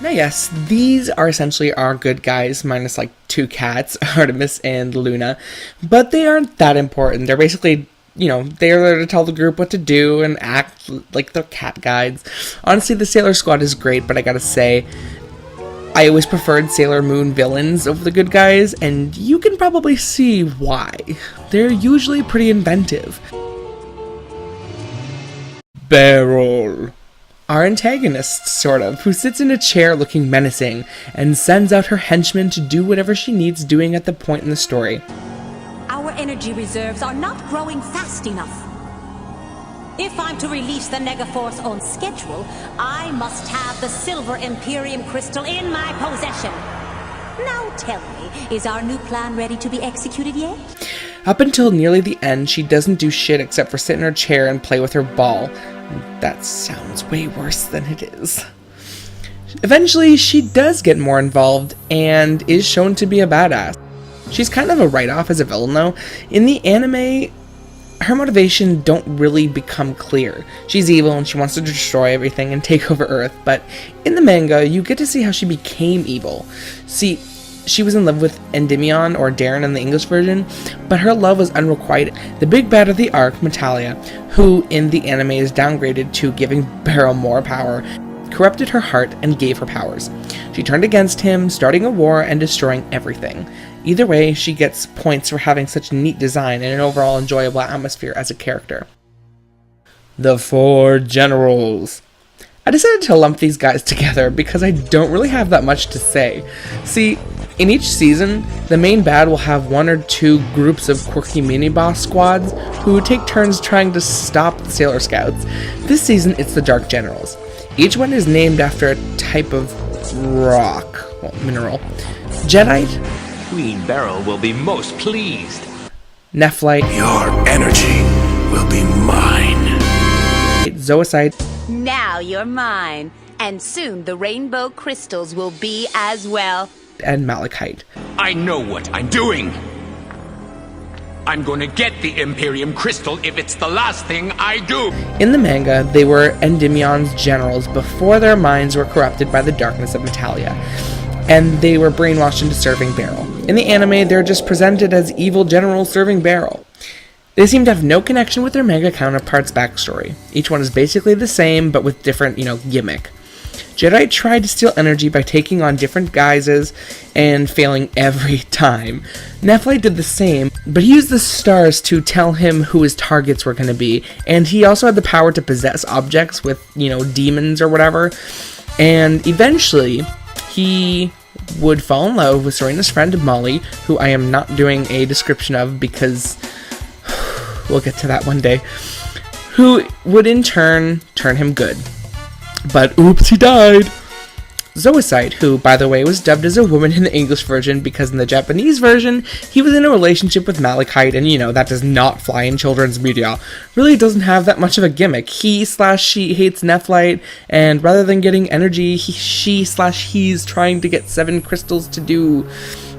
Now yes, these are essentially our good guys, minus like two cats, Artemis and Luna, but they aren't that important. They're basically, they're there to tell the group what to do and act like they're cat guides. Honestly, the Sailor Squad is great, but I gotta say, I always preferred Sailor Moon villains over the good guys, and you can probably see why. They're usually pretty inventive. Beryl. Our antagonist, sort of, who sits in a chair looking menacing and sends out her henchmen to do whatever she needs doing at the point in the story. Our energy reserves are not growing fast enough. If I'm to release the Negaforce on schedule, I must have the Silver Imperium Crystal in my possession. Now tell me, is our new plan ready to be executed yet? Up until nearly the end, she doesn't do shit except for sit in her chair and play with her ball. That sounds way worse than it is. Eventually, she does get more involved and is shown to be a badass. She's kind of a write-off as a villain though. In the anime, her motivation don't really become clear. She's evil and she wants to destroy everything and take over Earth, but in the manga, you get to see how she became evil. See, she was in love with Endymion, or Darren in the English version, but her love was unrequited. The big bad of the arc, Metalia, who in the anime is downgraded to giving Beryl more power, corrupted her heart and gave her powers. She turned against him, starting a war and destroying everything. Either way, she gets points for having such neat design and an overall enjoyable atmosphere as a character. The Four Generals. I decided to lump these guys together because I don't really have that much to say. See, in each season, the main bad will have one or two groups of quirky mini-boss squads who take turns trying to stop the Sailor Scouts. This season, it's the Dark Generals. Each one is named after a type of mineral. Jedi, Queen Beryl will be most pleased. Nephlite, Your energy will be mine. Zoisite, Now you're mine, and soon the rainbow crystals will be as well. and Malachite. I know what I'm doing. I'm gonna get the Imperium Crystal if it's the last thing I do. In the manga, they were Endymion's generals before their minds were corrupted by the darkness of Metalia, and they were brainwashed into serving Beryl. In the anime, they're just presented as evil generals serving Beryl. They seem to have no connection with their manga counterparts' backstory. Each one is basically the same, but with different, gimmick. Jedi tried to steal energy by taking on different guises and failing every time. Nephlite did the same, but he used the stars to tell him who his targets were going to be, and he also had the power to possess objects with, demons or whatever. And eventually, he would fall in love with Serena's friend Molly, who I am not doing a description of because we'll get to that one day, who would in turn turn him good. But oops, he died! Zoisite, who, by the way, was dubbed as a woman in the English version because in the Japanese version, he was in a relationship with Malachite, and that does not fly in children's media. Really doesn't have that much of a gimmick. He/she hates Nephlite, and rather than getting energy, she/he's trying to get 7 crystals to do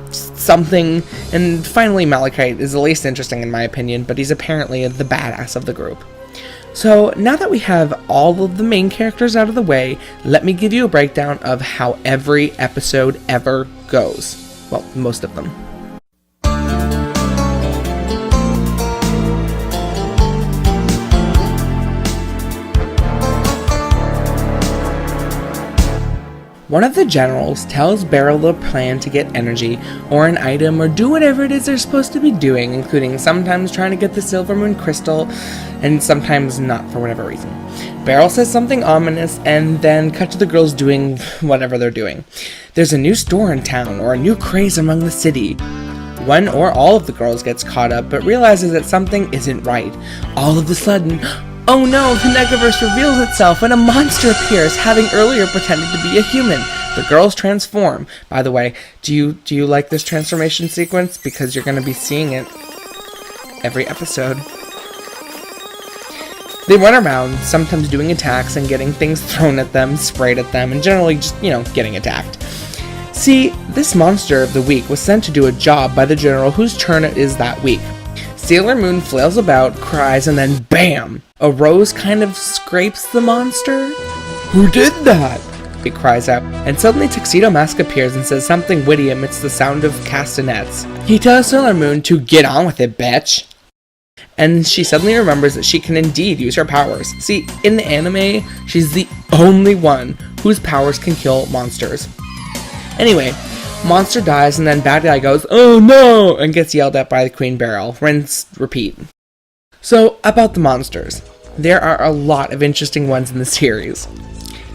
something. And finally, Malachite is the least interesting in my opinion, but he's apparently the badass of the group. So now that we have all of the main characters out of the way, let me give you a breakdown of how every episode ever goes. Well, most of them. One of the generals tells Beryl the plan to get energy, or an item, or do whatever it is they're supposed to be doing, including sometimes trying to get the Silver Moon Crystal, and sometimes not for whatever reason. Beryl says something ominous, and then cut to the girls doing whatever they're doing. There's a new store in town, or a new craze among the city. One or all of the girls gets caught up, but realizes that something isn't right. All of a sudden, oh no, the Negaverse reveals itself and a monster appears, having earlier pretended to be a human. The girls transform. By the way, do you like this transformation sequence? Because you're going to be seeing it every episode. They run around, sometimes doing attacks and getting things thrown at them, sprayed at them, and generally just, getting attacked. See, this monster of the week was sent to do a job by the general whose turn it is that week. Sailor Moon flails about, cries, and then BAM! A rose kind of scrapes the monster? Who did that? he cries out, and suddenly Tuxedo Mask appears and says something witty amidst the sound of castanets. He tells Sailor Moon to get on with it, bitch! And she suddenly remembers that she can indeed use her powers. See, in the anime, she's the only one whose powers can kill monsters. Anyway, monster dies and then bad guy goes, "Oh no!" and gets yelled at by the Queen Beryl. Rinse, repeat. So, about the monsters. There are a lot of interesting ones in the series.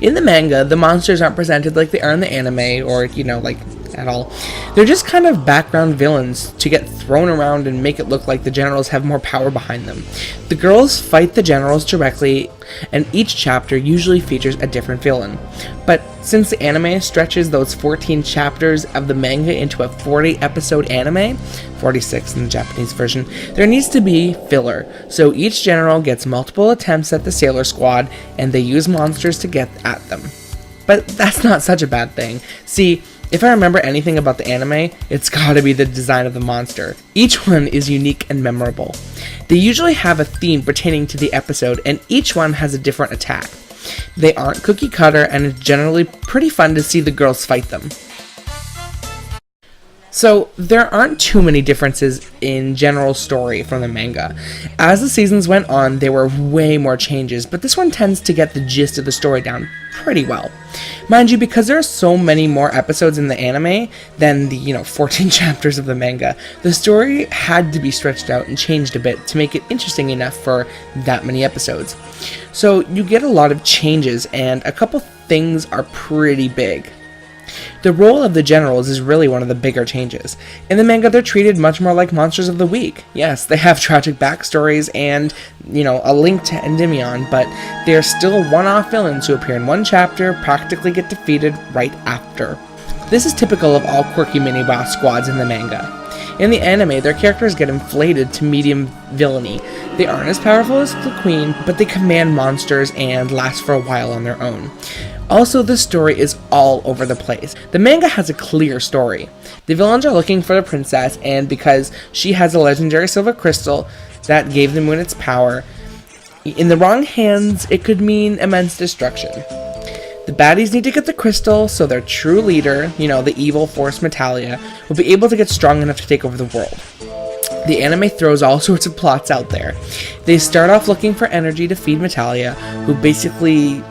In the manga, the monsters aren't presented like they are in the anime, or, like, at all. They're just kind of background villains to get thrown around and make it look like the generals have more power behind them. The girls fight the generals directly, and each chapter usually features a different villain. But since the anime stretches those 14 chapters of the manga into a 40-episode anime, 46 in the Japanese version, there needs to be filler, so each general gets multiple attempts at the Sailor Squad, and they use monsters to get at them. But that's not such a bad thing. See, if I remember anything about the anime, it's gotta be the design of the monster. Each one is unique and memorable. They usually have a theme pertaining to the episode, and each one has a different attack. They aren't cookie cutter, and it's generally pretty fun to see the girls fight them. So, there aren't too many differences in general story from the manga. As the seasons went on, there were way more changes, but this one tends to get the gist of the story down pretty well. Mind you, because there are so many more episodes in the anime than the, 14 chapters of the manga, the story had to be stretched out and changed a bit to make it interesting enough for that many episodes. So, you get a lot of changes, and a couple things are pretty big. The role of the generals is really one of the bigger changes. In the manga, they're treated much more like monsters of the week. Yes, they have tragic backstories and, a link to Endymion, but they are still one-off villains who appear in one chapter, practically get defeated right after. This is typical of all quirky mini-boss squads in the manga. In the anime, their characters get inflated to medium villainy. They aren't as powerful as the Queen, but they command monsters and last for a while on their own. Also, the story is all over the place. The manga has a clear story. The villains are looking for the princess, and because she has a legendary silver crystal that gave the moon its power, in the wrong hands, it could mean immense destruction. The baddies need to get the crystal so their true leader, the evil force Metalia, will be able to get strong enough to take over the world. The anime throws all sorts of plots out there. They start off looking for energy to feed Metalia, who basically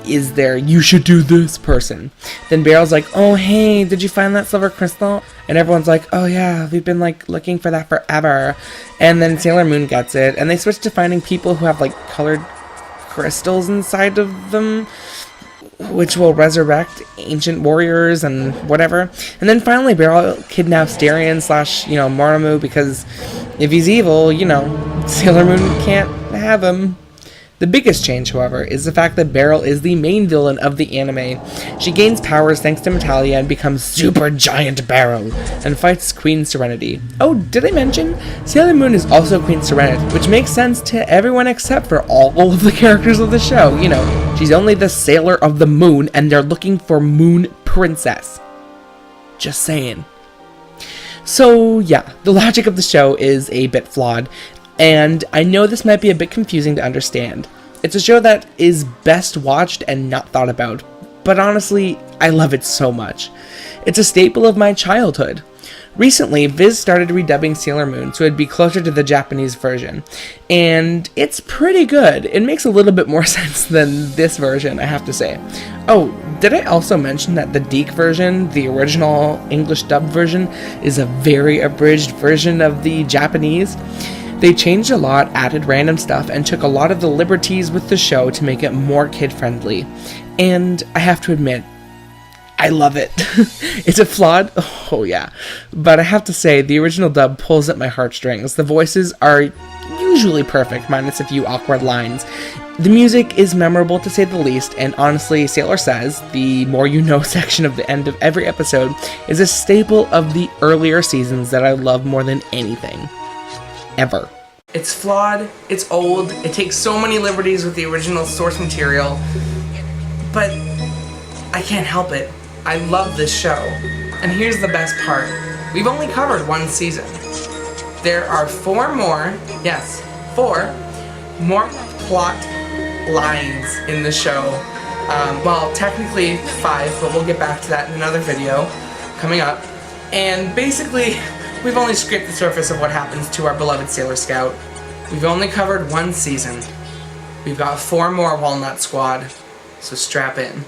is their "you should do this" person. Then Beryl's like, "Oh hey, did you find that silver crystal?" And everyone's like, "Oh yeah, we've been looking for that forever." And then Sailor Moon gets it, and they switch to finding people who have colored crystals inside of them, which will resurrect ancient warriors and whatever. And then finally Beryl kidnaps Darien / Moromu, because if he's evil, Sailor Moon can't have him. The biggest change, however, is the fact that Beryl is the main villain of the anime. She gains powers thanks to Metalia and becomes Super Giant Beryl, and fights Queen Serenity. Oh, did I mention? Sailor Moon is also Queen Serenity, which makes sense to everyone except for all of the characters of the show. She's only the Sailor of the Moon, and they're looking for Moon Princess. Just saying. So, yeah, the logic of the show is a bit flawed, and I know this might be a bit confusing to understand. It's a show that is best watched and not thought about, but honestly, I love it so much. It's a staple of my childhood. Recently, Viz started redubbing Sailor Moon so it'd be closer to the Japanese version, and it's pretty good. It makes a little bit more sense than this version, I have to say. Oh, did I also mention that the DeK version, the original English dub version, is a very abridged version of the Japanese? They changed a lot, added random stuff, and took a lot of the liberties with the show to make it more kid-friendly. And I have to admit, I love it. Is it flawed? Oh yeah. But I have to say, the original dub pulls at my heartstrings. The voices are usually perfect, minus a few awkward lines. The music is memorable to say the least, and honestly, Sailor Says, the more you know section of the end of every episode, is a staple of the earlier seasons that I love more than anything. Ever. It's flawed, it's old, it takes so many liberties with the original source material, but I can't help it. I love this show. And here's the best part. We've only covered one season. There are 4 more plot lines in the show Well, technically 5, but we'll get back to that in another video coming up. And basically, we've only scraped the surface of what happens to our beloved Sailor Scout. We've only covered 1 season. We've got 4 more Walnut Squad, so strap in.